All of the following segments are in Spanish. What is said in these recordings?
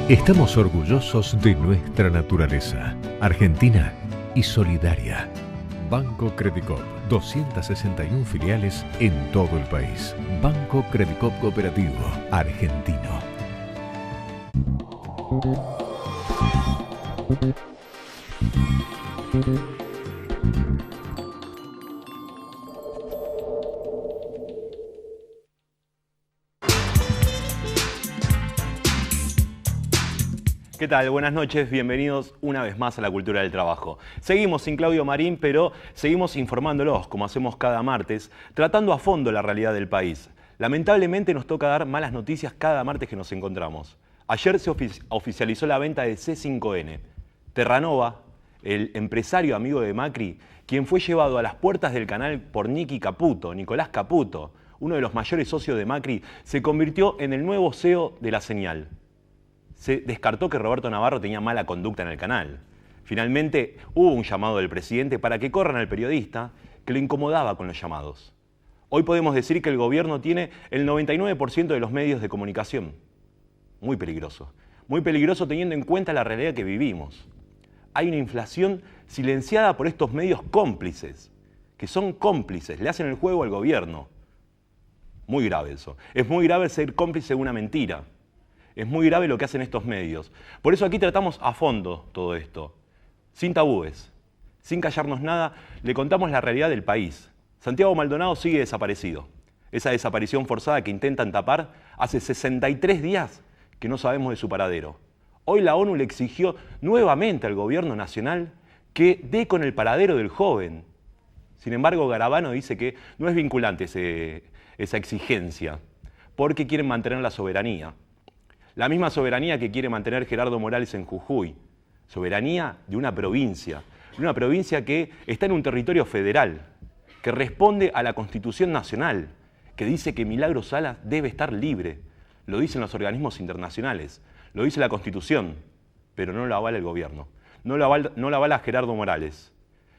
Estamos orgullosos de nuestra naturaleza, argentina y solidaria. Banco Credicop, 261 filiales en todo el país. Banco Credicop Cooperativo, argentino. ¿Qué tal? Buenas noches, bienvenidos una vez más a la Cultura del Trabajo. Seguimos sin Claudio Marín, pero seguimos informándolos, como hacemos cada martes, tratando a fondo la realidad del país. Lamentablemente nos toca dar malas noticias cada martes que nos encontramos. Ayer se oficializó la venta de C5N. Terranova, el empresario amigo de Macri, quien fue llevado a las puertas del canal por Nicolás Caputo, uno de los mayores socios de Macri, se convirtió en el nuevo CEO de La Señal. Se descartó que Roberto Navarro tenía mala conducta en el canal. Finalmente hubo un llamado del presidente para que corran al periodista que lo incomodaba con los llamados. Hoy podemos decir que el gobierno tiene el 99% de los medios de comunicación. Muy peligroso teniendo en cuenta la realidad que vivimos. Hay una inflación silenciada por estos medios cómplices, que son cómplices, le hacen el juego al gobierno. Muy grave eso. Es muy grave ser cómplice de una mentira. Es muy grave lo que hacen estos medios. Por eso aquí tratamos a fondo todo esto. Sin tabúes, sin callarnos nada, le contamos la realidad del país. Santiago Maldonado sigue desaparecido. Esa desaparición forzada que intentan tapar hace 63 días que no sabemos de su paradero. Hoy la ONU le exigió nuevamente al gobierno nacional que dé con el paradero del joven. Sin embargo, Garabano dice que no es vinculante esa exigencia, porque quieren mantener la soberanía. La misma soberanía que quiere mantener Gerardo Morales en Jujuy. Soberanía de una provincia que está en un territorio federal, que responde a la Constitución Nacional, que dice que Milagro Sala debe estar libre. Lo dicen los organismos internacionales, lo dice la Constitución, pero no lo avala el gobierno, no lo avala Gerardo Morales.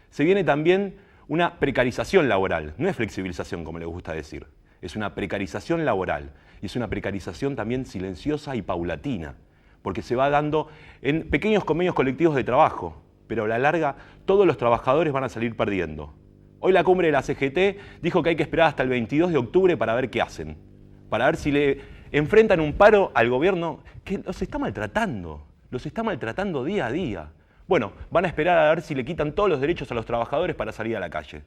Se viene también una precarización laboral, no es flexibilización como le gusta decir, es una precarización laboral. Y es una precarización también silenciosa y paulatina, porque se va dando en pequeños convenios colectivos de trabajo, pero a la larga todos los trabajadores van a salir perdiendo. Hoy la cumbre de la CGT dijo que hay que esperar hasta el 22 de octubre para ver qué hacen, para ver si le enfrentan un paro al gobierno que los está maltratando día a día. Bueno, van a esperar a ver si le quitan todos los derechos a los trabajadores para salir a la calle.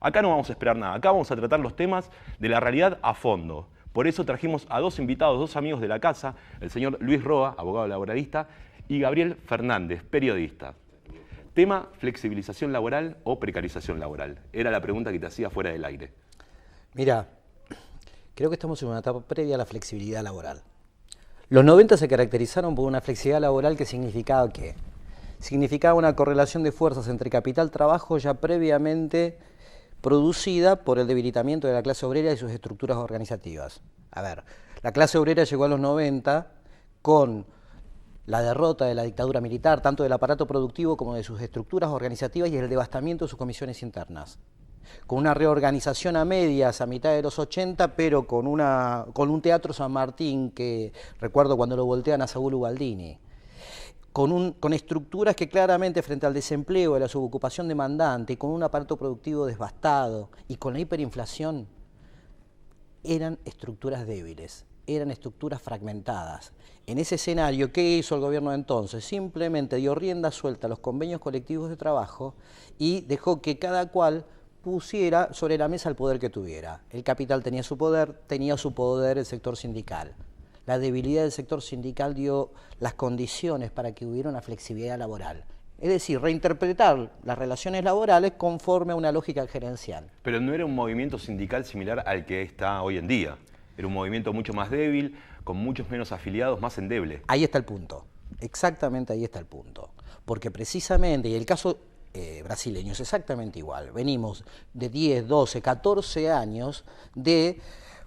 Acá no vamos a esperar nada, acá vamos a tratar los temas de la realidad a fondo. Por eso trajimos a dos invitados, dos amigos de la casa, el señor Luis Roa, abogado laboralista, y Gabriel Fernández, periodista. Tema, flexibilización laboral o precarización laboral. Era la pregunta que te hacía fuera del aire. Mira, creo que estamos en una etapa previa a la flexibilidad laboral. Los 90 se caracterizaron por una flexibilidad laboral que significaba ¿qué? Significaba una correlación de fuerzas entre capital-trabajo ya previamente producida por el debilitamiento de la clase obrera y sus estructuras organizativas. A ver, la clase obrera llegó a los 90 con la derrota de la dictadura militar, tanto del aparato productivo como de sus estructuras organizativas y el devastamiento de sus comisiones internas. Con una reorganización a medias a mitad de los 80, pero con un Teatro San Martín que recuerdo cuando lo voltean a Saúl Ubaldini. Con estructuras que claramente frente al desempleo, a la subocupación demandante, con un aparato productivo devastado y con la hiperinflación, eran estructuras débiles, eran estructuras fragmentadas. En ese escenario, ¿qué hizo el gobierno de entonces? Simplemente dio rienda suelta a los convenios colectivos de trabajo y dejó que cada cual pusiera sobre la mesa el poder que tuviera. El capital tenía su poder el sector sindical. La debilidad del sector sindical dio las condiciones para que hubiera una flexibilidad laboral. Es decir, reinterpretar las relaciones laborales conforme a una lógica gerencial. Pero no era un movimiento sindical similar al que está hoy en día. Era un movimiento mucho más débil, con muchos menos afiliados, más endeble. Ahí está el punto. Exactamente ahí está el punto. Porque precisamente, y el caso brasileño es exactamente igual. Venimos de 10, 12, 14 años de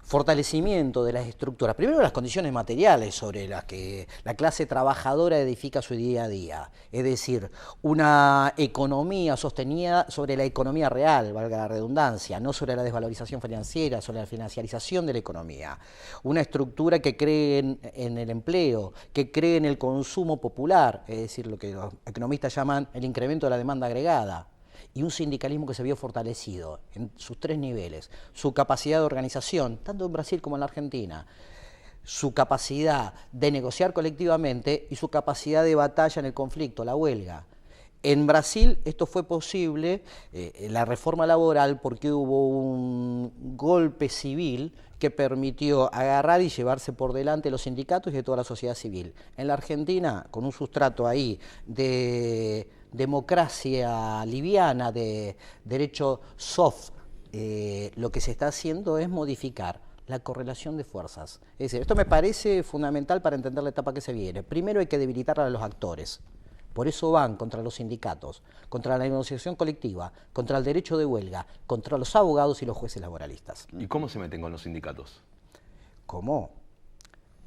fortalecimiento de las estructuras, primero las condiciones materiales sobre las que la clase trabajadora edifica su día a día, es decir, una economía sostenida sobre la economía real, valga la redundancia, no sobre la desvalorización financiera, sobre la financiarización de la economía, una estructura que cree en el empleo, que cree en el consumo popular, es decir, lo que los economistas llaman el incremento de la demanda agregada, y un sindicalismo que se vio fortalecido en sus 3 niveles, su capacidad de organización, tanto en Brasil como en la Argentina, su capacidad de negociar colectivamente y su capacidad de batalla en el conflicto, la huelga. En Brasil esto fue posible, la reforma laboral, porque hubo un golpe civil que permitió agarrar y llevarse por delante los sindicatos y de toda la sociedad civil. En la Argentina, con un sustrato ahí de democracia liviana, de derecho soft, lo que se está haciendo es modificar la correlación de fuerzas. Es decir, esto me parece fundamental para entender la etapa que se viene. Primero hay que debilitar a los actores. Por eso van contra los sindicatos, contra la negociación colectiva, contra el derecho de huelga, contra los abogados y los jueces laboralistas. ¿Y cómo se meten con los sindicatos? ¿Cómo?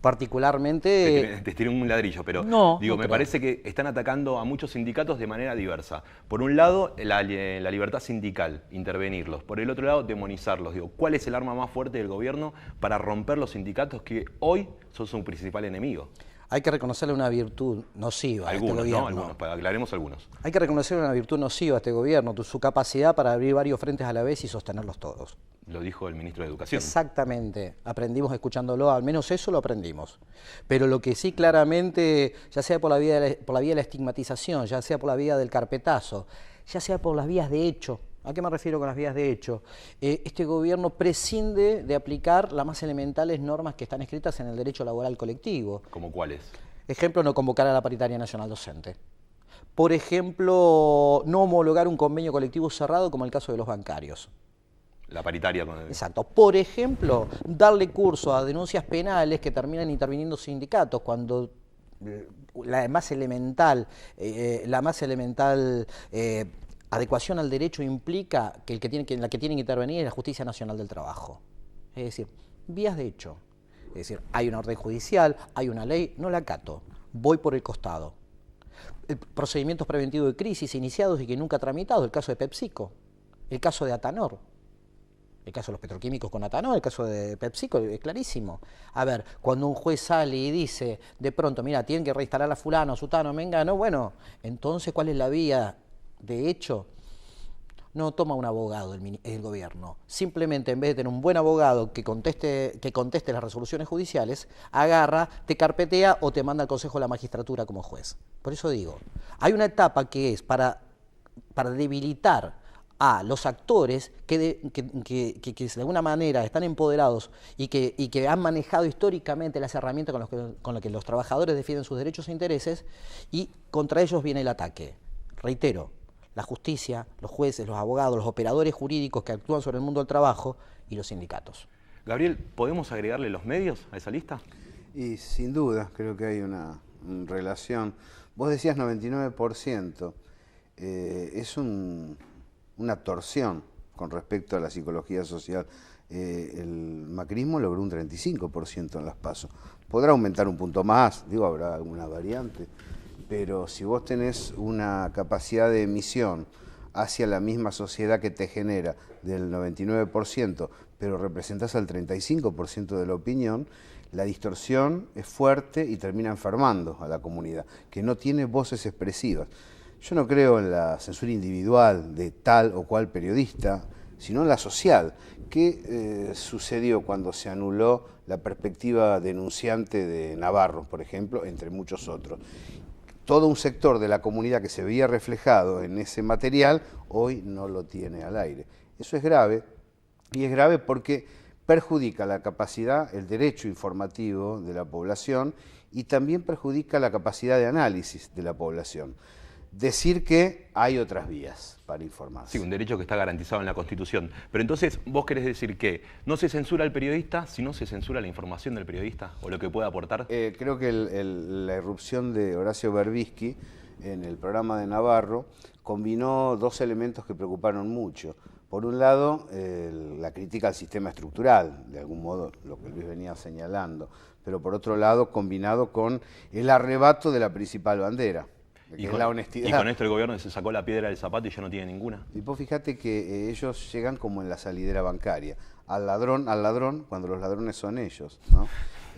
Particularmente... Te estiré un ladrillo, pero no, digo, no me creo. parece que están atacando a muchos sindicatos de manera diversa. Por un lado, la libertad sindical, intervenirlos. Por el otro lado, demonizarlos. Digo, ¿cuál es el arma más fuerte del gobierno para romper los sindicatos que hoy son su principal enemigo? Hay que reconocerle una virtud nociva a este Algunos, gobierno. ¿no? Algunos, aclaremos algunos. Hay que reconocerle una virtud nociva a este gobierno, su capacidad para abrir varios frentes a la vez y sostenerlos todos. Lo dijo el ministro de Educación. Exactamente, aprendimos escuchándolo, al menos eso lo aprendimos. Pero lo que sí claramente, ya sea por la vía de la estigmatización, ya sea por la vía del carpetazo, ya sea por las vías de hecho, ¿a qué me refiero con las vías de hecho? Este gobierno prescinde de aplicar las más elementales normas que están escritas en el derecho laboral colectivo. ¿Cómo cuáles? Ejemplo, no convocar a la paritaria nacional docente. Por ejemplo, no homologar un convenio colectivo cerrado como el caso de los bancarios. La paritaria con el... Exacto. Por ejemplo, darle curso a denuncias penales que terminan interviniendo sindicatos cuando la más elemental adecuación al derecho implica que la que tiene que intervenir es la Justicia Nacional del Trabajo. Es decir, vías de hecho. Es decir, hay una orden judicial, hay una ley, no la acato, voy por el costado. Procedimientos preventivos de crisis iniciados y que nunca tramitados, el caso de PepsiCo, el caso de Atanor, el caso de los petroquímicos con Atanor, el caso de PepsiCo, es clarísimo. A ver, cuando un juez sale y dice, de pronto, mira, tienen que reinstalar a fulano, sutano, mengano, bueno, entonces, ¿cuál es la vía de hecho? No toma un abogado el gobierno. Simplemente, en vez de tener un buen abogado que conteste las resoluciones judiciales, agarra, te carpetea o te manda al Consejo de la Magistratura como juez. Por eso digo, hay una etapa que es para debilitar a los actores que de alguna manera están empoderados y que han manejado históricamente las herramientas con las que los trabajadores defienden sus derechos e intereses, y contra ellos viene el ataque. Reitero, la justicia, los jueces, los abogados, los operadores jurídicos que actúan sobre el mundo del trabajo y los sindicatos. Gabriel, ¿podemos agregarle los medios a esa lista? Y sin duda, creo que hay una relación. Vos decías 99%, es una torsión con respecto a la psicología social. El macrismo logró un 35% en las PASO. Podrá aumentar un punto más, digo, habrá alguna variante, pero si vos tenés una capacidad de emisión hacia la misma sociedad que te genera del 99%, pero representás al 35% de la opinión, la distorsión es fuerte y termina enfermando a la comunidad, que no tiene voces expresivas. Yo no creo en la censura individual de tal o cual periodista, sino en la social. ¿Qué sucedió cuando se anuló la perspectiva denunciante de Navarro, por ejemplo, entre muchos otros? Todo un sector de la comunidad que se veía reflejado en ese material, hoy no lo tiene al aire. Eso es grave, y es grave porque perjudica la capacidad, el derecho informativo de la población, y también perjudica la capacidad de análisis de la población. Decir que hay otras vías para informarse. Sí, un derecho que está garantizado en la Constitución. Pero entonces, ¿vos querés decir que no se censura al periodista, sino se censura la información del periodista o lo que puede aportar? Creo que la irrupción de Horacio Berbisky en el programa de Navarro combinó dos elementos que preocuparon mucho. Por un lado, la crítica al sistema estructural, de algún modo lo que Luis venía señalando, pero por otro lado combinado con el arrebato de la principal bandera, que es la honestidad. Y con esto el gobierno se sacó la piedra del zapato y ya no tiene ninguna. Y vos fíjate que ellos llegan como en la salidera bancaria, al ladrón, cuando los ladrones son ellos, ¿no?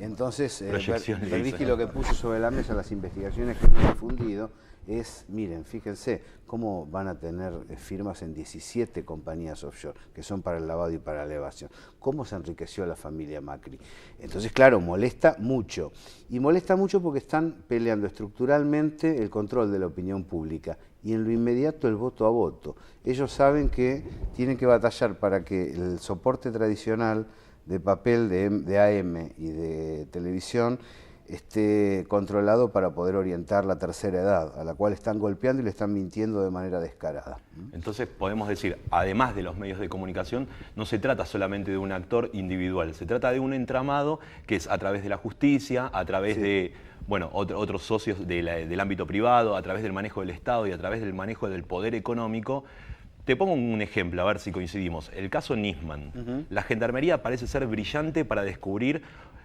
Entonces, Berbisky lo que puso sobre la mesa, las investigaciones que hemos difundido, es, miren, fíjense cómo van a tener firmas en 17 compañías offshore, que son para el lavado y para la evasión. Cómo se enriqueció la familia Macri. Entonces, claro, molesta mucho. Y molesta mucho porque están peleando estructuralmente el control de la opinión pública y en lo inmediato el voto a voto. Ellos saben que tienen que batallar para que el soporte tradicional de papel de AM y de televisión esté controlado para poder orientar la tercera edad, a la cual están golpeando y le están mintiendo de manera descarada. Entonces podemos decir, además de los medios de comunicación, no se trata solamente de un actor individual, se trata de un entramado que es a través de la justicia, a través de otros socios del ámbito privado, a través del manejo del Estado y a través del manejo del poder económico. Te pongo un ejemplo, a ver si coincidimos. El caso Nisman. La Gendarmería parece ser brillante para descubrir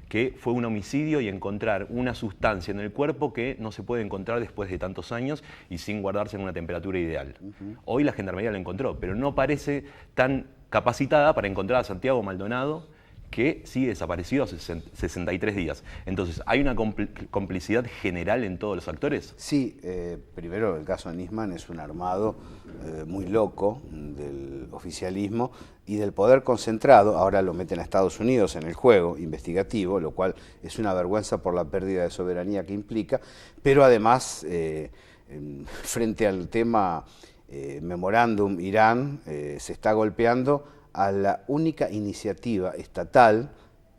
que fue un homicidio y encontrar una sustancia en el cuerpo que no se puede encontrar después de tantos años y sin guardarse en una temperatura ideal. Hoy la Gendarmería lo encontró, pero no parece tan capacitada para encontrar a Santiago Maldonado, que sigue desaparecido hace 63 días. Entonces, ¿hay una complicidad general en todos los actores? Sí, primero el caso de Nisman es un armado muy loco del oficialismo y del poder concentrado. Ahora lo meten a Estados Unidos en el juego investigativo, lo cual es una vergüenza por la pérdida de soberanía que implica, pero además, frente al tema memorándum Irán, se está golpeando a la única iniciativa estatal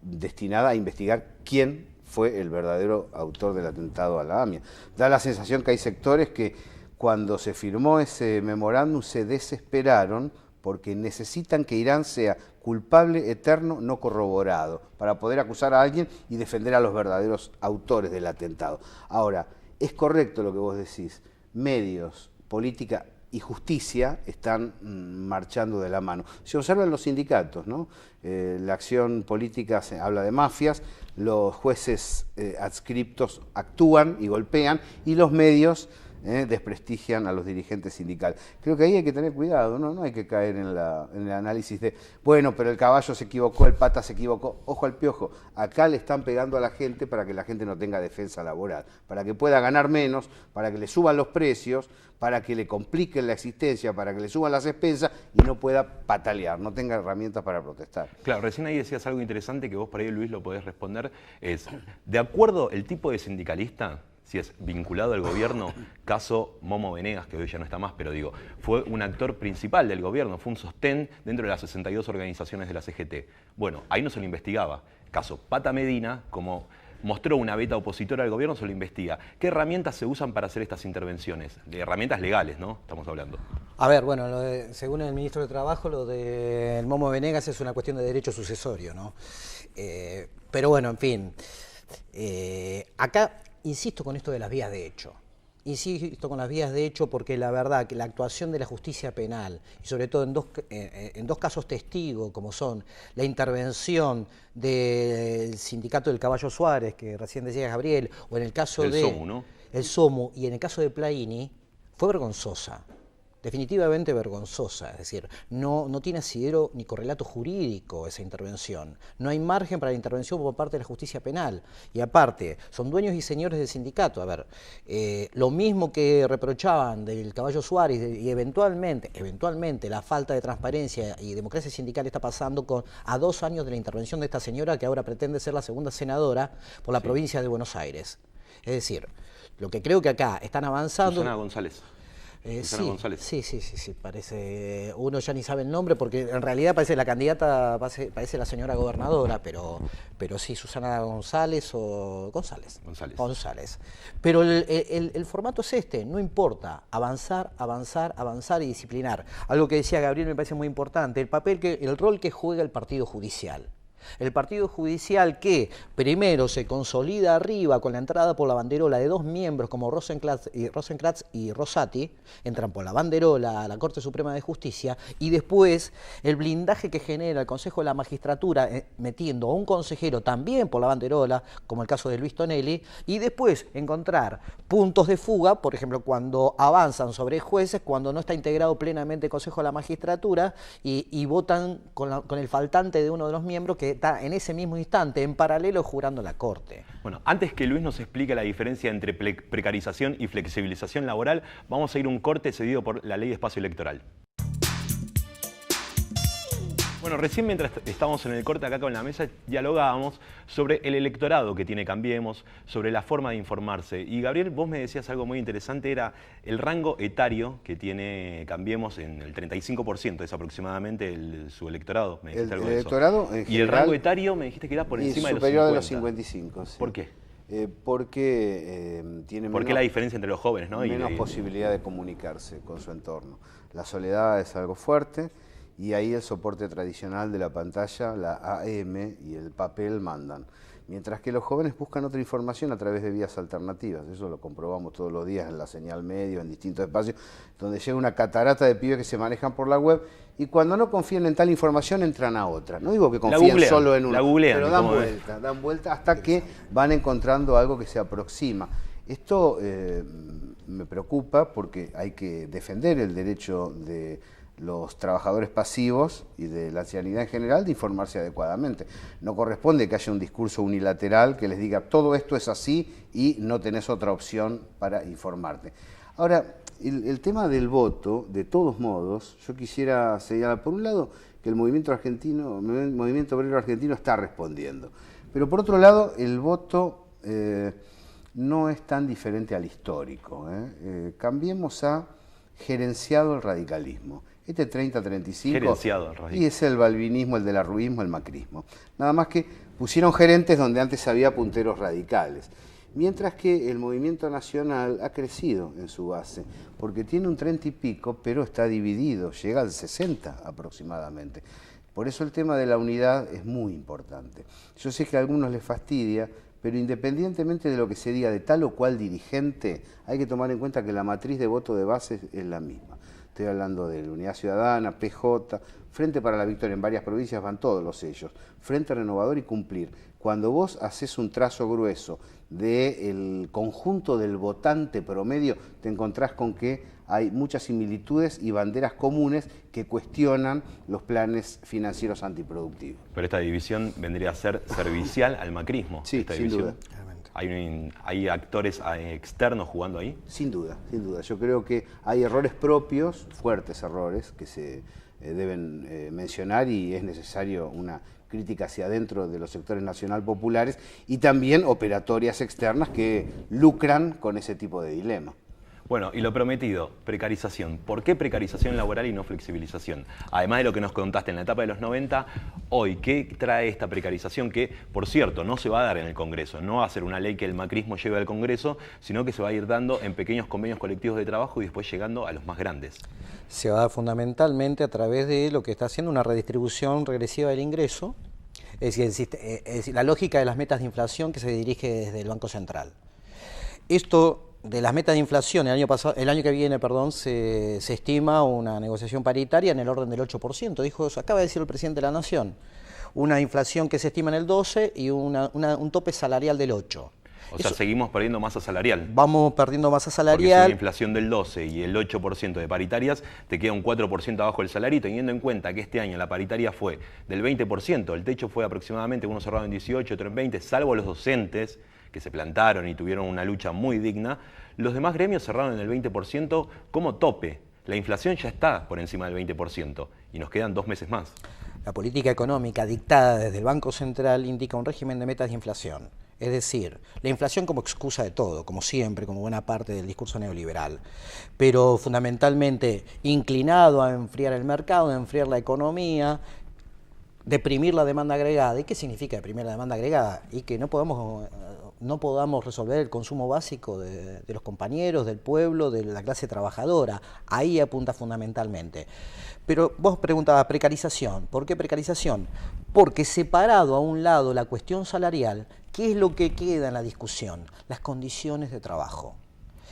destinada a investigar quién fue el verdadero autor del atentado a la AMIA. Da la sensación que hay sectores que cuando se firmó ese memorándum se desesperaron porque necesitan que Irán sea culpable eterno no corroborado para poder acusar a alguien y defender a los verdaderos autores del atentado. Ahora, es correcto lo que vos decís, medios, política y justicia están marchando de la mano. Se observan los sindicatos, ¿no? La acción política se habla de mafias, los jueces adscriptos actúan y golpean y los medios desprestigian a los dirigentes sindicales. Creo que ahí hay que tener cuidado, ¿no? No hay que caer en el análisis de, bueno, pero el caballo se equivocó, el pata se equivocó. Ojo al piojo, acá le están pegando a la gente para que la gente no tenga defensa laboral, para que pueda ganar menos, para que le suban los precios, para que le compliquen la existencia, para que le suban las expensas y no pueda patalear, no tenga herramientas para protestar. Claro, recién ahí decías algo interesante que vos por ahí, Luis, lo podés responder, es, de acuerdo el tipo de sindicalista, si es vinculado al gobierno, caso Momo Venegas, que hoy ya no está más, pero digo, fue un actor principal del gobierno, fue un sostén dentro de las 62 organizaciones de la CGT. Bueno, ahí no se lo investigaba. Caso Pata Medina, como mostró una beta opositora al gobierno, se lo investiga. ¿Qué herramientas se usan para hacer estas intervenciones? De herramientas legales, ¿no? Estamos hablando. A ver, bueno, según el ministro de Trabajo, lo del Momo Venegas es una cuestión de derecho sucesorio, ¿no? Pero bueno, en fin, acá insisto con esto de las vías de hecho. Insisto con las vías de hecho porque la verdad que la actuación de la justicia penal, y sobre todo en dos casos testigos, como son la intervención del sindicato del Caballo Suárez, que recién decía Gabriel, o en el caso del SOMU, ¿no? El SOMU, y en el caso de Plaini, fue vergonzosa. Definitivamente vergonzosa, es decir, no tiene asidero ni correlato jurídico esa intervención. No hay margen para la intervención por parte de la justicia penal. Y aparte, son dueños y señores del sindicato. A ver, lo mismo que reprochaban del Caballo Suárez y eventualmente la falta de transparencia y democracia sindical está pasando a 2 años de la intervención de esta señora que ahora pretende ser la segunda senadora por la provincia de Buenos Aires. Es decir, lo que creo que acá están avanzando... Susana González. Sí, parece, uno ya ni sabe el nombre porque en realidad parece la candidata, parece la señora gobernadora, pero sí, Susana González o González. Pero el formato es este, no importa, avanzar y disciplinar. Algo que decía Gabriel me parece muy importante, el rol que juega el partido judicial. El partido judicial que primero se consolida arriba con la entrada por la banderola de dos miembros como Rosencrantz y Rosati, entran por la banderola a la Corte Suprema de Justicia, y después el blindaje que genera el Consejo de la Magistratura metiendo a un consejero también por la banderola, como el caso de Luis Tonelli, y después encontrar puntos de fuga, por ejemplo, cuando avanzan sobre jueces, cuando no está integrado plenamente el Consejo de la Magistratura y votan con el faltante de uno de los miembros que está en ese mismo instante, en paralelo, jurando la Corte. Bueno, antes que Luis nos explique la diferencia entre precarización y flexibilización laboral, vamos a ir a un corte cedido por la Ley de Espacio Electoral. Bueno, recién mientras estábamos en el corte acá con la mesa, dialogábamos sobre el electorado que tiene Cambiemos, sobre la forma de informarse. Y Gabriel, vos me decías algo muy interesante, era el rango etario que tiene Cambiemos, en el 35% es aproximadamente su electorado. Me dijiste algo de eso. Electorado en y general, el rango etario me dijiste que era por encima de los 50. Superior de los 55, sí. ¿Por qué? Porque tiene ¿Por qué la diferencia entre los jóvenes, ¿no? menos posibilidad de comunicarse con su entorno. La soledad es algo fuerte y ahí el soporte tradicional de la pantalla, la AM y el papel mandan. Mientras que los jóvenes buscan otra información a través de vías alternativas. Eso lo comprobamos todos los días en la señal medio, en distintos espacios, donde llega una catarata de pibes que se manejan por la web y cuando no confían en tal información entran a otra. No digo que confíen solo en una, pero dan vuelta hasta que van encontrando algo que se aproxima. Esto me preocupa porque hay que defender el derecho de los trabajadores pasivos y de la ancianidad en general de informarse adecuadamente. No corresponde que haya un discurso unilateral que les diga todo esto es así y no tenés otra opción para informarte. Ahora, el tema del voto, de todos modos, yo quisiera señalar, por un lado, que el movimiento obrero argentino está respondiendo, pero por otro lado, el voto no es tan diferente al histórico. Cambiemos a gerenciado el radicalismo. Este 30-35 y es el balvinismo, el del arruismo, el macrismo. Nada más que pusieron gerentes donde antes había punteros radicales. Mientras que el movimiento nacional ha crecido en su base, porque tiene un 30 y pico, pero está dividido, llega al 60 aproximadamente. Por eso el tema de la unidad es muy importante. Yo sé que a algunos les fastidia, pero independientemente de lo que se diga de tal o cual dirigente, hay que tomar en cuenta que la matriz de voto de base es la misma. Estoy hablando de la Unidad Ciudadana, PJ, Frente para la Victoria, en varias provincias van todos los sellos, Frente Renovador y Cumplir. Cuando vos haces un trazo grueso del conjunto del votante promedio, te encontrás con que hay muchas similitudes y banderas comunes que cuestionan los planes financieros antiproductivos. Pero esta división vendría a ser servicial al macrismo. Sí, esta sin división. duda. ¿Hay actores externos jugando ahí? Sin duda, sin duda. Yo creo que hay errores propios, fuertes errores, que se deben mencionar y es necesario una crítica hacia adentro de los sectores nacional populares y también operatorias externas que lucran con ese tipo de dilema. Bueno, y lo prometido, precarización. ¿Por qué precarización laboral y no flexibilización? Además de lo que nos contaste en la etapa de los 90, hoy, ¿qué trae esta precarización que, por cierto, no se va a dar en el Congreso? No va a ser una ley que el macrismo lleve al Congreso, sino que se va a ir dando en pequeños convenios colectivos de trabajo y después llegando a los más grandes. Se va a dar fundamentalmente a través de lo que está haciendo una redistribución regresiva del ingreso, es decir, la lógica de las metas de inflación que se dirige desde el Banco Central. Esto de las metas de inflación, el año que viene, se estima una negociación paritaria en el orden del 8%. Acaba de decir el presidente de la Nación, una inflación que se estima en el 12% y un tope salarial del 8%. O sea, seguimos perdiendo masa salarial. Vamos perdiendo masa salarial. Porque si una inflación del 12 y el 8% de paritarias, te queda un 4% abajo del salario, y teniendo en cuenta que este año la paritaria fue del 20%, el techo fue aproximadamente, uno cerrado en 18, otro en 20, salvo los docentes, que se plantaron y tuvieron una lucha muy digna, los demás gremios cerraron en el 20% como tope. La inflación ya está por encima del 20% y nos quedan 2 meses más. La política económica dictada desde el Banco Central indica un régimen de metas de inflación. Es decir, la inflación como excusa de todo, como siempre, como buena parte del discurso neoliberal, pero fundamentalmente inclinado a enfriar el mercado, a enfriar la economía, deprimir la demanda agregada. ¿Y qué significa deprimir la demanda agregada? Y que no podemos no podamos resolver el consumo básico de los compañeros, del pueblo, de la clase trabajadora. Ahí apunta fundamentalmente. Pero vos preguntabas precarización. ¿Por qué precarización? Porque separado a un lado la cuestión salarial, ¿qué es lo que queda en la discusión? Las condiciones de trabajo.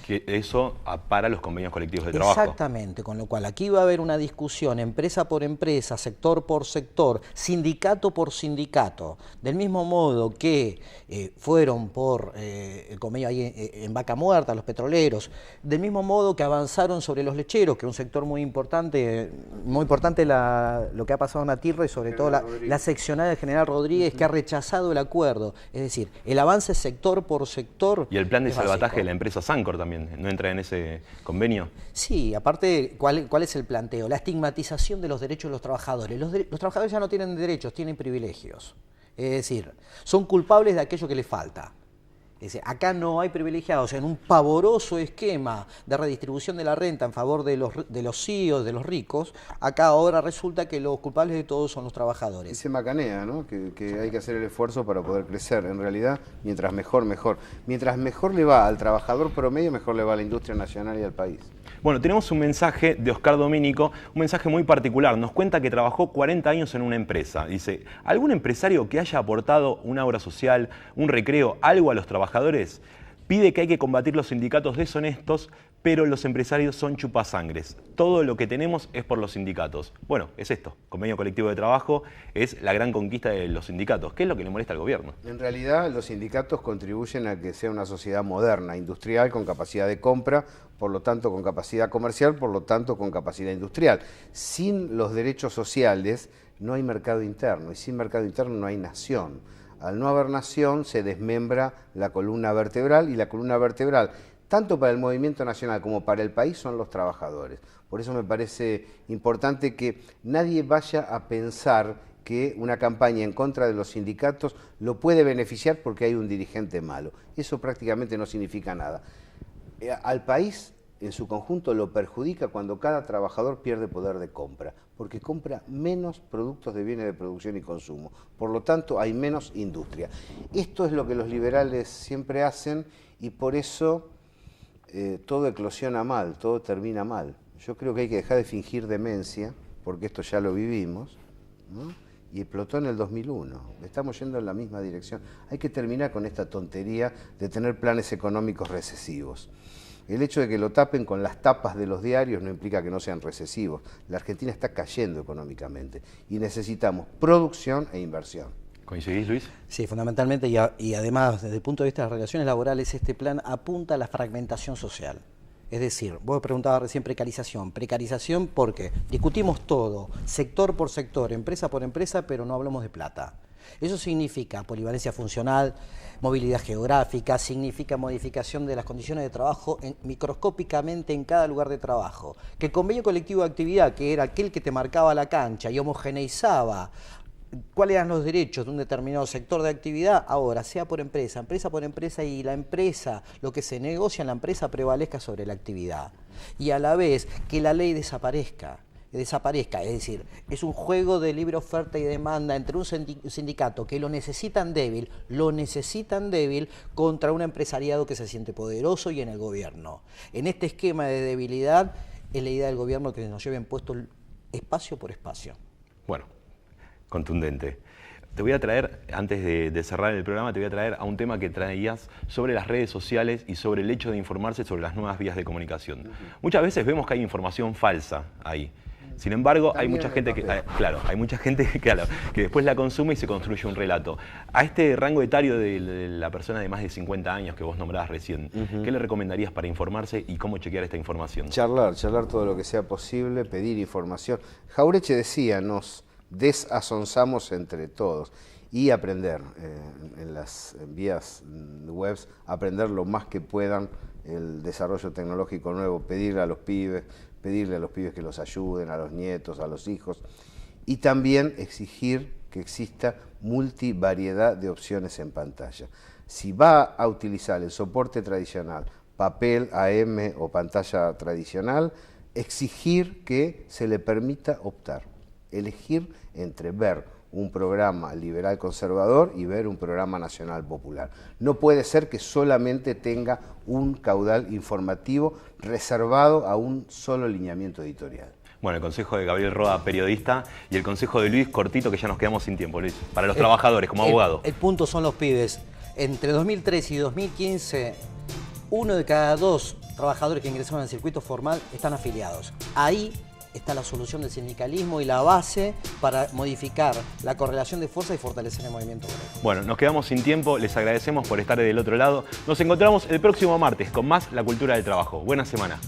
Que eso para los convenios colectivos de trabajo. Exactamente, con lo cual aquí va a haber una discusión empresa por empresa, sector por sector, sindicato por sindicato, del mismo modo que fueron por el convenio ahí en Vaca Muerta, los petroleros, del mismo modo que avanzaron sobre los lecheros, que es un sector muy importante lo que ha pasado en Atirra y sobre todo la seccional del General Rodríguez que ha rechazado el acuerdo. Es decir, el avance sector por sector. Y el plan de salvataje básico. de la empresa Sancor también. ¿No entra en ese convenio? Sí, aparte, ¿cuál es el planteo? La estigmatización de los derechos de los trabajadores. Los trabajadores ya no tienen derechos, tienen privilegios. Es decir, son culpables de aquello que les falta. Es decir, acá no hay privilegiados en un pavoroso esquema de redistribución de la renta en favor de los CEOs, de los ricos. Acá ahora resulta que los culpables de todos son los trabajadores. Y se macanea, ¿no? Que hay que hacer el esfuerzo para poder crecer. En realidad, mientras mejor, mejor. Mientras mejor le va al trabajador promedio, mejor le va a la industria nacional y al país. Bueno, tenemos un mensaje de Oscar Domínico, un mensaje muy particular. Nos cuenta que trabajó 40 años en una empresa. Dice, ¿algún empresario que haya aportado una obra social, un recreo, algo a los trabajadores? Pide que hay que combatir los sindicatos deshonestos, pero los empresarios son chupasangres. Todo lo que tenemos es por los sindicatos. Bueno, es esto. Convenio colectivo de trabajo es la gran conquista de los sindicatos. ¿Qué es lo que le molesta al gobierno? En realidad, los sindicatos contribuyen a que sea una sociedad moderna, industrial, con capacidad de compra, por lo tanto con capacidad comercial, por lo tanto con capacidad industrial. Sin los derechos sociales no hay mercado interno, y sin mercado interno no hay nación. Al no haber nación se desmembra la columna vertebral, y la columna vertebral, tanto para el movimiento nacional como para el país, son los trabajadores. Por eso me parece importante que nadie vaya a pensar que una campaña en contra de los sindicatos lo puede beneficiar porque hay un dirigente malo. Eso prácticamente no significa nada. Al país en su conjunto lo perjudica cuando cada trabajador pierde poder de compra, porque compra menos productos de bienes de producción y consumo. Por lo tanto, hay menos industria. Esto es lo que los liberales siempre hacen, y por eso todo eclosiona mal, todo termina mal. Yo creo que hay que dejar de fingir demencia, porque esto ya lo vivimos, ¿no? Y explotó en el 2001. Estamos yendo en la misma dirección. Hay que terminar con esta tontería de tener planes económicos recesivos. El hecho de que lo tapen con las tapas de los diarios no implica que no sean recesivos. La Argentina está cayendo económicamente y necesitamos producción e inversión. ¿Coincidís, Luis? Sí, fundamentalmente, y además, desde el punto de vista de las relaciones laborales, este plan apunta a la fragmentación social. Es decir, vos preguntabas recién precarización. Precarización porque discutimos todo, sector por sector, empresa por empresa, pero no hablamos de plata. Eso significa polivalencia funcional, movilidad geográfica, significa modificación de las condiciones de trabajo microscópicamente en cada lugar de trabajo. Que el convenio colectivo de actividad, que era aquel que te marcaba la cancha y homogeneizaba cuáles eran los derechos de un determinado sector de actividad, ahora sea por empresa por empresa, y la empresa, lo que se negocia en la empresa prevalezca sobre la actividad. Y a la vez que la ley desaparezca, es decir, es un juego de libre oferta y demanda entre un sindicato que lo necesitan débil contra un empresariado que se siente poderoso y en el gobierno. En este esquema de debilidad es la idea del gobierno que nos lleven puesto espacio por espacio. Bueno, contundente. Te voy a traer, antes de cerrar el programa, te voy a traer a un tema que traías sobre las redes sociales y sobre el hecho de informarse sobre las nuevas vías de comunicación. Muchas veces vemos que hay información falsa ahí. Sin embargo, hay mucha gente que después la consume y se construye un relato. A este rango etario de la persona de más de 50 años que vos nombrabas recién, ¿qué le recomendarías para informarse y cómo chequear esta información? Charlar todo lo que sea posible, pedir información. Jauretche decía, nos desazonzamos entre todos, y aprender en las vías webs, aprender lo más que puedan el desarrollo tecnológico nuevo, pedirle a los pibes que los ayuden, a los nietos, a los hijos, y también exigir que exista multivariedad de opciones en pantalla. Si va a utilizar el soporte tradicional, papel, AM o pantalla tradicional, exigir que se le permita optar, elegir entre ver un programa liberal conservador y ver un programa nacional popular. No puede ser que solamente tenga un caudal informativo reservado a un solo lineamiento editorial. Bueno, el consejo de Gabriel Roa, periodista, y el consejo de Luis, cortito, que ya nos quedamos sin tiempo, Luis, para los trabajadores, como abogado. El punto son los pibes. Entre 2013 y 2015, 1 de cada 2 trabajadores que ingresaron al circuito formal están afiliados. Ahí está la solución del sindicalismo y la base para modificar la correlación de fuerza y fortalecer el movimiento obrero. Bueno, nos quedamos sin tiempo, les agradecemos por estar del otro lado. Nos encontramos el próximo martes con más La Cultura del Trabajo. Buena semana.